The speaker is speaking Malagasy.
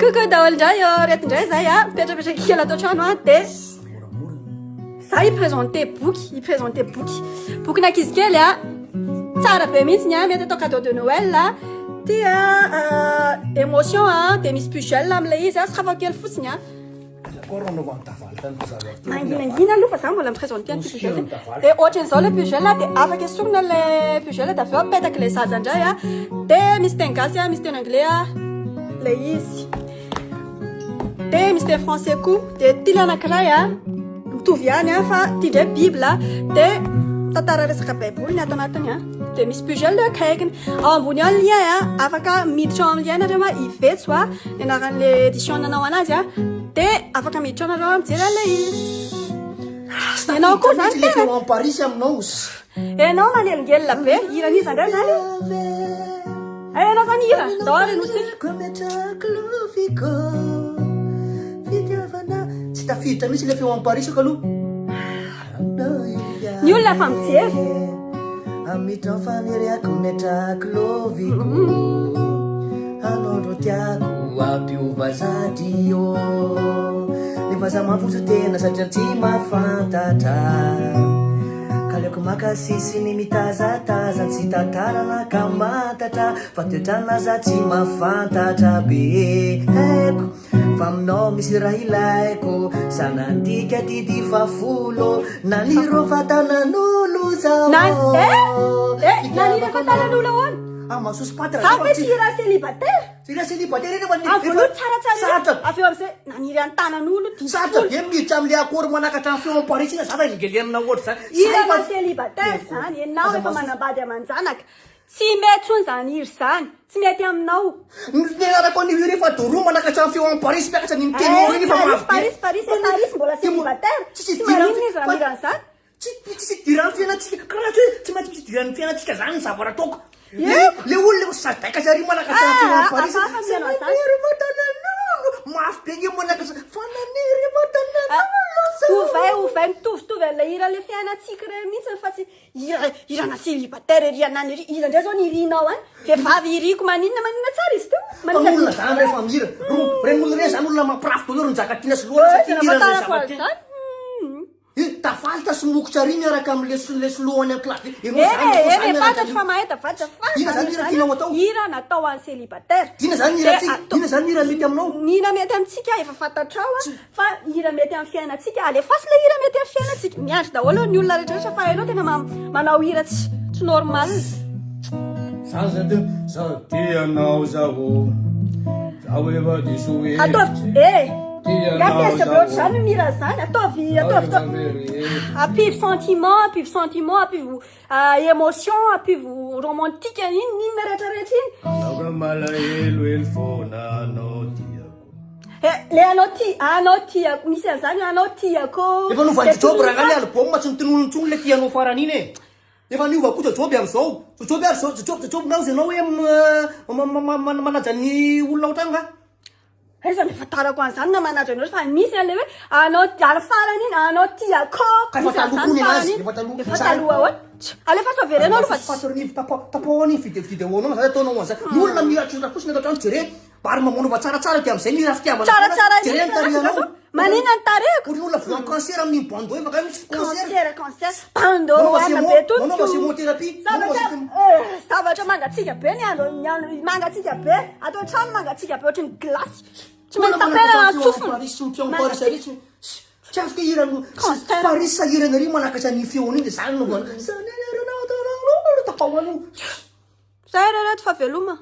Coucou daholy-ndray retin-dray zay mipetrapetraka kely atao trano dia za hiprésente boky nakizy kely tsara be mihitsy mety atao cadeau de Noël dia émotion dia misy pucelle am'ilay izy sy hafa kely fotsiny mangina aloha fa za mbola miprésente ny pucelle dia ohatran'izao le pucelle dia afaka esorina le pucelle dia avy eo apetaka le zaza indray dia misy teny gasy misy teny anglais le izy dia misy teny français koa dia tily anankiray mitovy ihany fa tia indray bible dia tantara resaka baiboly ny ato anatiny dia misy pucelle akaikiny ao ambony ao lien afaka miditra ao amin'ny lien nareo ivetso ny anaran'le édition nanao anazy dia afaka miditra ao nareo mijery an'le izy ianao koa zany tena Paris aminao ianao manelingelina be iran'izy andray zany ianao zany ira dao renotsika tsy tafiditra mihitsy le feo amparisako aloha ny olona fa mijery amitra faniriako metrako loviko anondro tiako ampiova zadio nefa za mafoso tena satria tsy mafantatra kaleoko makasisiny mitazataza tsy tantarana ka mantatra fa toetrana za tsy mafantatra be haiko fa aminao misy raha ilaiko sanandika tidy fafolo naniro fatanan'olo zao naniro fatanan'olo ahoana mahasoso patatra sa hoe tsy raha célibataire Sira célibataire avolo tsaratsara avy eo am'izay naniry an-tanan'olo satra be miditra am'le akory manakatra ny feo amparisy ina zata ingelianina oatra zany irana célibataire zany ianao efa manambady aman-janaka tsy mety tsony zany iry zany tsy mety aminao nenarako an'io rehefa doroa manakatra ny feo amparisy miakatra ny miteny eo iny fa Paris mbola célibataire tsy maninona izy raha miran'izany tsy diran'ny fiainatsika karaha tsy hoe tsy maintsy misy diran'ny fiainatsika zany ny zavatra ataoko le olona le sadaika sary manakatra ny feo amparisy fananiry vatanan'olo mafy be ge manakatra fananiry vatanan'olo ovay mitovitovy an'le ira le fiainatsika re mihitsy fa tsy irana célibataire rianany ry ira ndray zao ny irinao vehivavy iriko maninona tsara izy teo olona zany rehefa mira reny olona reny zany olona mampirafy doloro ny jakatina sy loatra satria irana tafalita sy mokotra ry miaraka am'le slohany amin'ny plasy fantatry fa mahita ira natao an'ny célibataire ina zany ira mety aminao ira mety amintsika efa fantatrao fa ira mety amin'ny fiainatsika alefasy le ira mety amin'ny fiainatsika miandry daholo ny olona rehetrarehetra fa hainao tena manao ira tsy normal za tianao zaho efa diso gatezitra be ohatry zany mira zany ataovy apivo sentiment apivo émotion apivo romantique inona rehetrarehetra iny anaoka malahelohelo foana anao tiako le anao tiako misy an'izany anao tiako efa novandy joby raha ngany album tsy nitononontsony le tianao farany iny efa niova koa joby am'izao joby nao izy anao hoe manaja ny olona ohatranga Esa efa tarako an'izany na manaja anao fa misy an'le hoe anao farany iny anao tiako efa taloha ohatry alefa so averenao aloha tapahoany videonao zany ataonao an'izany ny olona miratsoratra fosiny atao trano jere bary mamonova tsaratsara dia am'izay mira fitiavana tsaratsara manina ny tareko ny olona voan cancer amin'ny bando efa ka misy cancer bando ana be manao chimiothérapie zavatra mangatsika be mangatsika be atao trano mangatsika be ohatry ny glasy tsy maintsy tapelana tsofiny tsy afaka irano Paris sahirana ry manakatra ny feony iny dia zany no tapahoany zay rehetra fa veloma